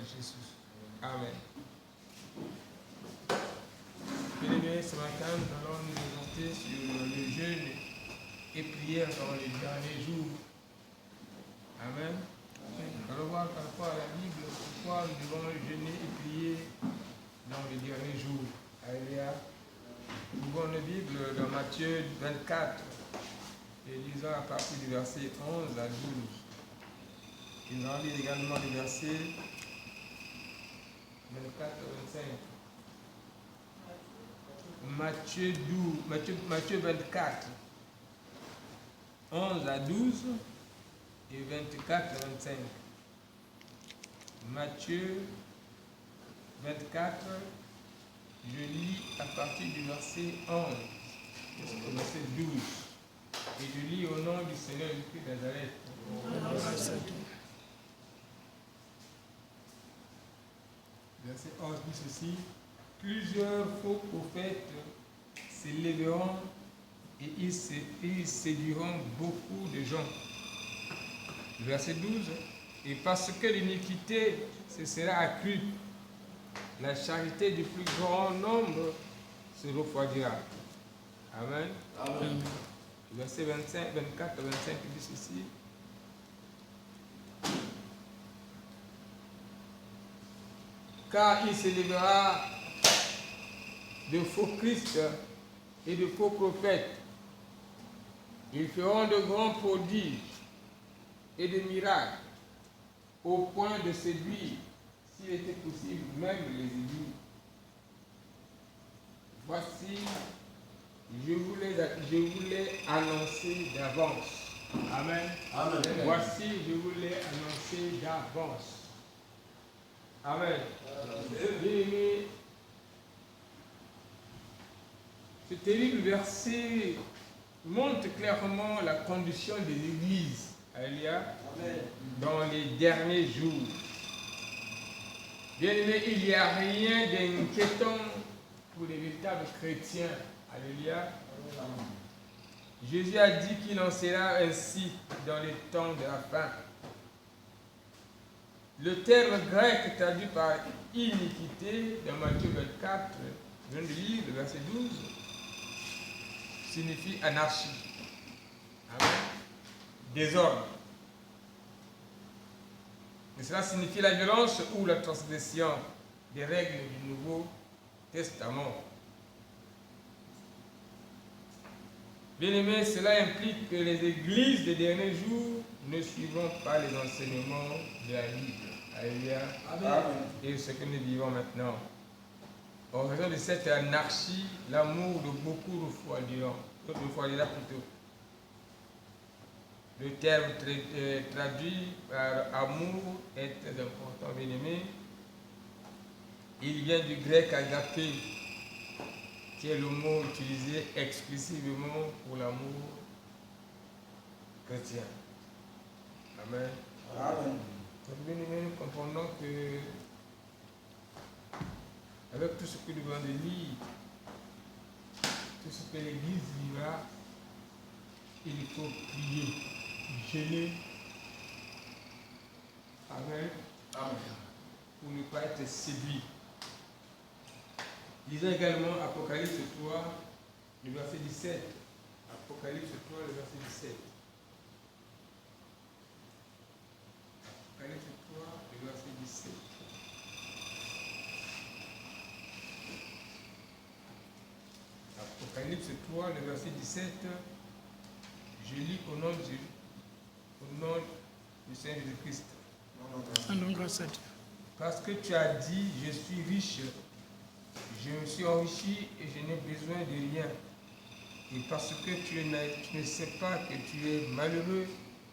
Jésus. Amen. Bien-aimés, ce matin, nous allons nous présenter sur le jeûne et prière dans les derniers jours. Amen. Nous allons voir par rapport à la Bible pourquoi nous devons jeûner et prier dans les derniers jours. Alléluia. Nous ouvrons la Bible dans Matthieu 24 et lisons à partir du verset 11 à 12. Et nous allons lire également les versets 24 à 25. Matthieu 24, 11 à 12 et 24 à 25. Matthieu 24, je lis à partir du verset 11 jusqu'au verset 12. Et je lis au nom du Seigneur Jésus-Christ de Nazareth. Verset 11 dit ceci: plusieurs faux prophètes s'élèveront et ils séduiront beaucoup de gens. Verset 12: et parce que l'iniquité se sera accrue, la charité du plus grand nombre se refroidira. Amen. Amen. Verset 24 à 25 dit ceci: car il s'élèvera de faux Christ et de faux prophètes. Ils feront de grands prodiges et de miracles, au point de séduire, s'il était possible, même les élus. Voici, je vous l'ai annoncé d'avance. Amen. Amen. Voici, je vous l'ai annoncé d'avance. Amen. Bien-aimés, ce terrible verset montre clairement la condition des églises, alléluia, dans les derniers jours. Bien-aimés, il n'y a rien d'inquiétant pour les véritables chrétiens, alléluia. Jésus a dit qu'il en sera ainsi dans les temps de la fin. Le terme grec traduit par iniquité dans Matthieu 24, je viens de lire le verset 12, signifie anarchie. Amen. Désordre. Et cela signifie la violence ou la transgression des règles du Nouveau Testament. Bien-aimés, cela implique que les églises des derniers jours ne suivront pas les enseignements de la Bible. Alléluia. Et ce que nous vivons maintenant. En raison de cette anarchie, l'amour de beaucoup refroidira plutôt. Le terme traduit par amour est très important, bien-aimé. Il vient du grec agapé, qui est le mot utilisé exclusivement pour l'amour chrétien. Amen. Amen. Donc, bien aimé, nous comprenons que, avec tout ce que nous venons de lire, tout ce que l'Église vivra, il faut prier, jeûner. Amen. Amen. Pour ne pas être séduit. Lisons également Apocalypse 3, le verset 17. Apocalypse 3, le verset 17. Apocalypse 3, le verset 17. Apocalypse 3, le verset 17. Je lis au nom du Seigneur Jésus-Christ. Parce que tu as dit, je suis riche, je me suis enrichi et je n'ai besoin de rien. Et parce que tu ne sais pas que tu es malheureux,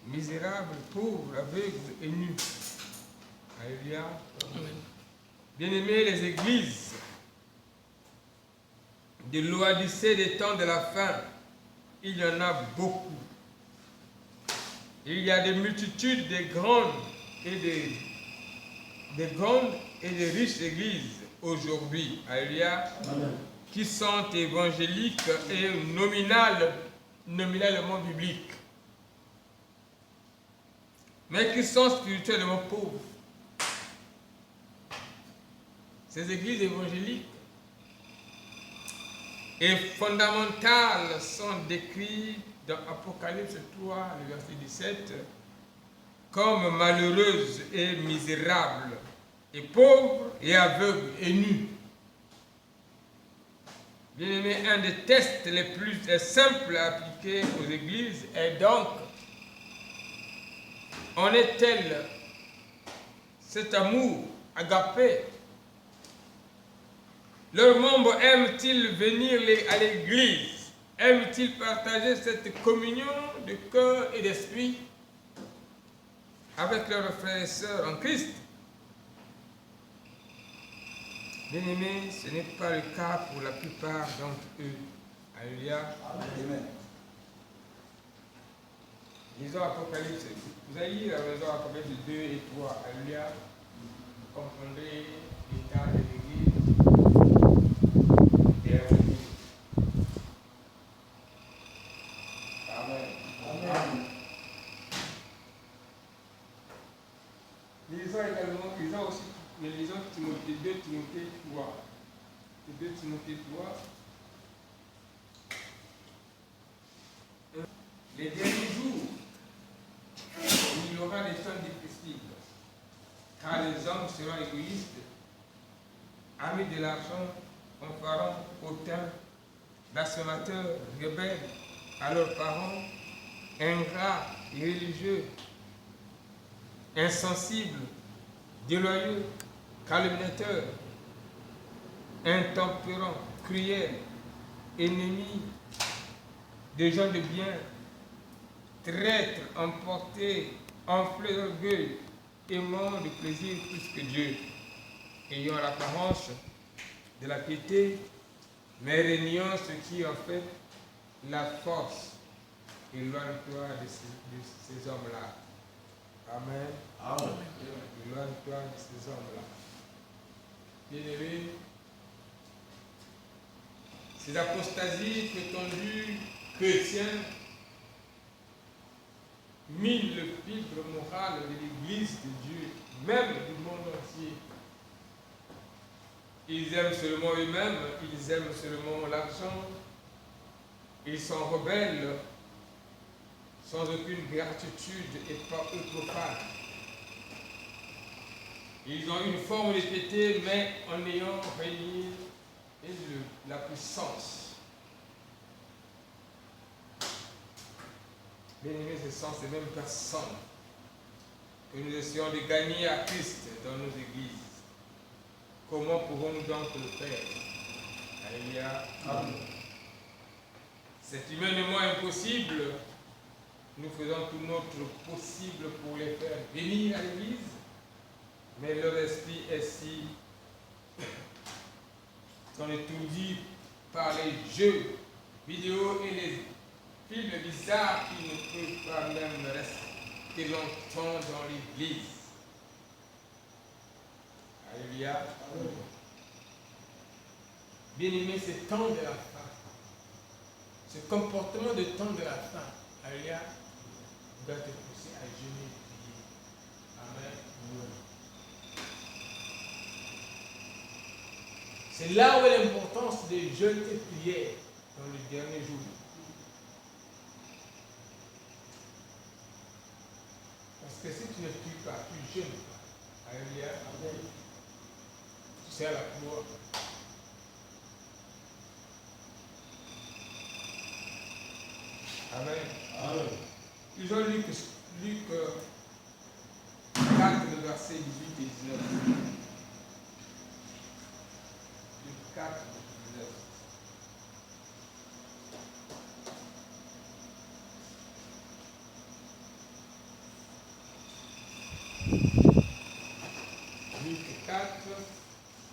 misérable, pauvre, aveugle et nu. Alléluia. Bien-aimés, les églises de l'Odyssée des temps de la fin, il y en a beaucoup. Il y a des multitudes de grandes et de riches églises aujourd'hui, alléluia, qui sont évangéliques et nominalement bibliques, mais qui sont spirituellement pauvres. ces églises évangéliques et fondamentales sont décrites dans Apocalypse 3, le verset 17, comme malheureuses et misérables, et pauvres et aveugles et nus. Bien aimé, un des tests les plus simples à appliquer aux églises est donc, en est-elle cet amour agapé? Leurs membres aiment-ils venir à l'église? Aiment-ils partager cette communion de cœur et d'esprit avec leurs frères et sœurs en Christ? Bien-aimés, ce n'est pas le cas pour la plupart d'entre eux. Alléluia. Amen. Lisons Apocalypse. Vous allez lire la maison Apocalypse 2 et 3. Alléluia. Vous comprendrez l'état de l'église. Amen. Amen. Lisons également, lisons aussi, lisons Timothée 2 Timothée 3. 2 Timothée 3. Les derniers jours, il y aura des temps difficiles, car les hommes seront égoïstes, amis de l'argent, fanfarons, hautains, blasphémateurs, rebelles à leurs parents, ingrats, irréligieux, insensibles, déloyaux, calomniateurs, intempérants, cruels, ennemis des gens de bien, traîtres, emportés, enflés d'orgueil, aimant le plaisir plus que Dieu, ayant l'apparence de la piété, mais régnant ce qui en fait la force. Éloigne-toi de ces hommes-là. Amen. Amen. Éloigne-toi de ces hommes-là. Bien-aimés, ces apostasies prétendues chrétiennes minent le filtre moral de l'Église de Dieu, même du monde entier. Ils aiment seulement eux-mêmes, ils aiment seulement l'argent, ils sont rebelles, sans aucune gratitude et pas eux profanes. Ils ont une forme de piété, mais en ayant régné la puissance. Bien-aimés, ce sont ces mêmes personnes que nous essayons de gagner à Christ dans nos églises. Comment pouvons-nous donc le faire? Alléluia. Amen. C'est humainement impossible. Nous faisons tout notre possible pour les faire venir à l'église, mais leur esprit est si qu'on étourdi par les jeux vidéo et les films bizarres qui ne peuvent pas même rester longtemps dans l'église. Alléluia. Bien-aimé, c'est temps de la fin. Ce comportement de temps de la fin, alléluia, doit te pousser à jeûner et prier. Amen. C'est là où est l'importance de jeûner et prier dans le dernier jour. Parce que si tu ne pries pas, tu jeûnes pas. Alléluia. Amen. Tu sais à la gloire. Amen. Amen. Lisons Luc 4, le verset 18 et 19.